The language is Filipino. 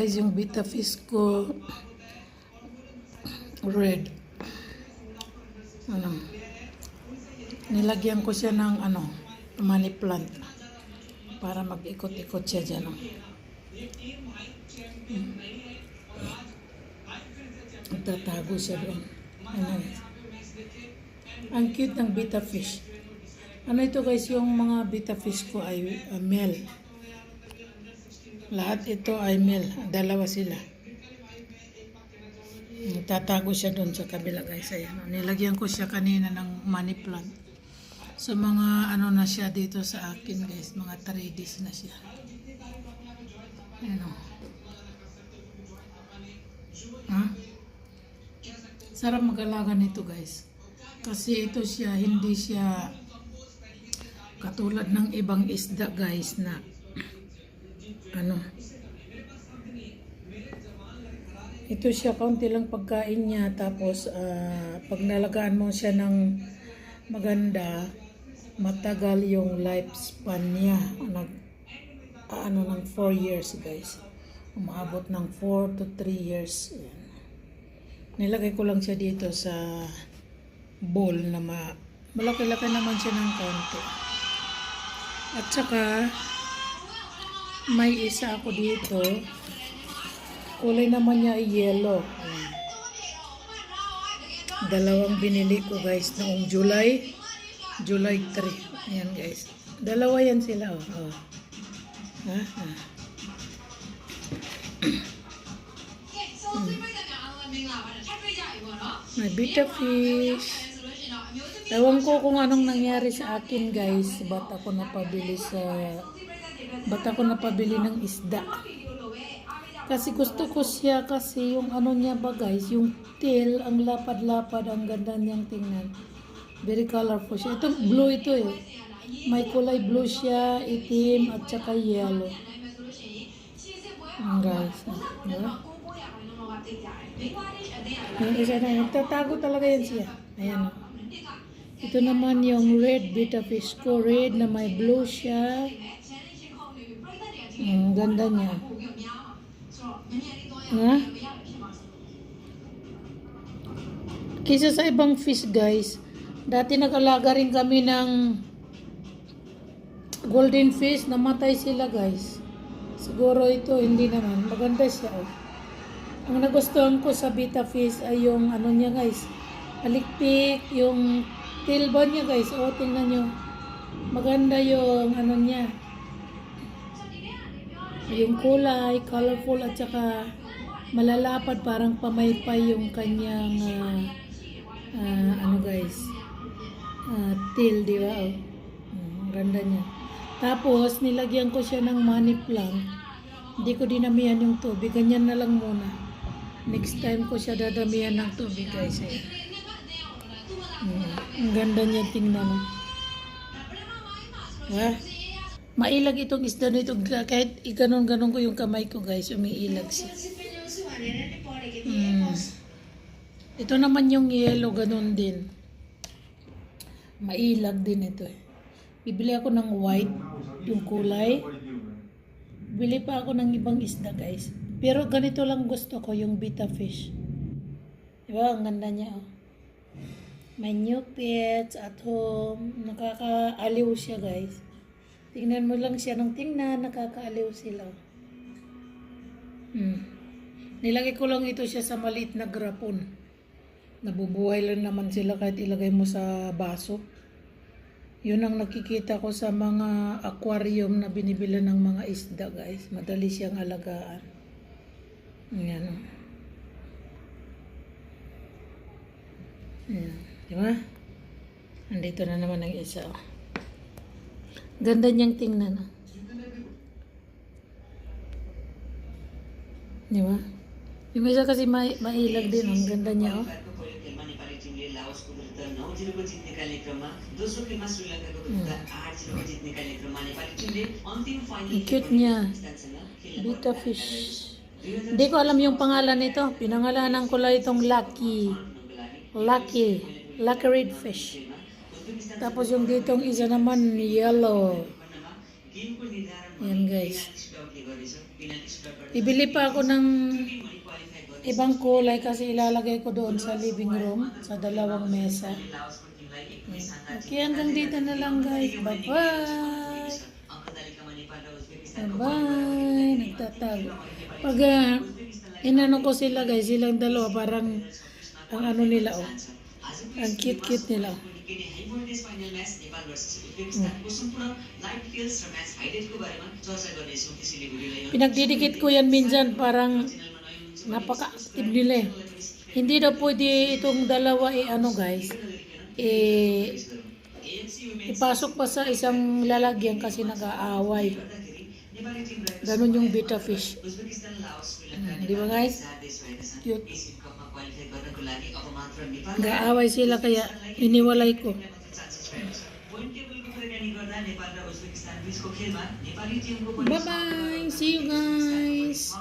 Guys, yung beta fish ko red. Nilagyan ko siya ng money plant para mag-ikot-ikot siya dyan. Tatago siya doon. Ang cute ng beta fish. Ito guys, yung mga beta fish ko ay male. Lahat ito ay male. Dalawa sila. Tatago siya doon sa kabila guys. Ayan. Nilagyan ko siya kanina ng money plant. So mga na siya dito sa akin guys. Mga 3 days na siya. Ayan. Sarap mag-alaga nito guys. Kasi ito siya, hindi siya katulad ng ibang isda guys na ito siya, kaunti lang pagkain niya, tapos pag nalagaan mo siya ng maganda, matagal yung lifespan niya. Ng 4 years guys. Umaabot ng 4 to 3 years. Ayan. Nilagay ko lang siya dito sa bowl na malaki-laki naman siya ng konti. At saka may isa ako dito. Kulay naman niya ay yellow. Dalawang binili ko guys noong July 3. Ayan guys. Dalawa yan sila. May beta fish. Ewan ko kung anong nangyari sa akin guys. Ba't ako napabili ng isda. Kasi gusto ko siya kasi yung niya ba guys, yung tail, ang lapad-lapad, ang ganda niyang tingnan. Very colorful siya. Ito blue ito eh. May kulay blue siya, itim at saka yellow. Guys, diba? Yung isa na, nagtatago talaga yan siya. Ayan. Ito naman yung red beta fish ko, red na may blue siya. Ang ganda niya. Kisa sa ibang fish guys, dati nag-alaga rin kami ng golden fish, namatay sila guys. Siguro ito hindi naman, maganda siya. Ang nagustuhan ko sa beta fish ay yung niya guys, alikpik, yung tail bone niya guys. Tingnan nyo, maganda yung niya, yung kulay, colorful at saka malalapad, parang pamaypay yung kanyang guys, tail, di ba? Ganda niya. Tapos nilagyan ko siya ng money plant. Hindi ko dinamihan yung tubig, ganyan na lang muna. Next time ko siya dadamihan ng tubig guys. Ang ganda niya tingnan. Mailag itong isda nito, kahit iganon-ganon ko yung kamay ko guys, umiilag siya. Ito naman yung yellow, ganon din. Mailag din ito eh. Bibili ako ng white, yung kulay. Bili pa ako ng ibang isda guys. Pero ganito lang gusto ko, yung beta fish. Diba? Ang ganda niya. May new pets at home. Nakakaaliw siya guys. Tingnan mo lang siya ng tingnan, nakakaaliw sila. Nilagay ko lang ito siya sa maliit na grapon. Nabubuhay lang naman sila kahit ilagay mo sa baso. Yun ang nakikita ko sa mga aquarium na binibila ng mga isda guys. Madali siyang alagaan. Ayan. Ayan. Diba? Andito na naman ang isa. Ganda niyang tingnan. Diba? Yung isa kasi mailag din. Ang ganda niya. Ang cute niya. Beta fish. Hindi ko alam yung pangalan nito. Pinangalanan ko lang itong Lucky red fish. Tapos yung ditong isa naman yellow. Yan guys. Bibili pa ako ng ibang kulay kasi ilalagay ko doon sa living room, sa dalawang mesa. Okay, hanggang dito na lang guys. Bye-bye! Bye-bye! Nagtatago. Pag inano ko sila guys, silang dalawa parang ang ano nila oh. Ang cute-cute nila. Pinagdidikit ko yan minsan parang napaka-active nila eh. Hindi daw pwede itong dalawa ano guys. Ipasok pa sa isang lalagyan kasi nag-aaway. Ganun yung betta fish. Di ba guys? Cute. Nag-aaway sila kaya iniwalay ko. Bye-bye! See you guys!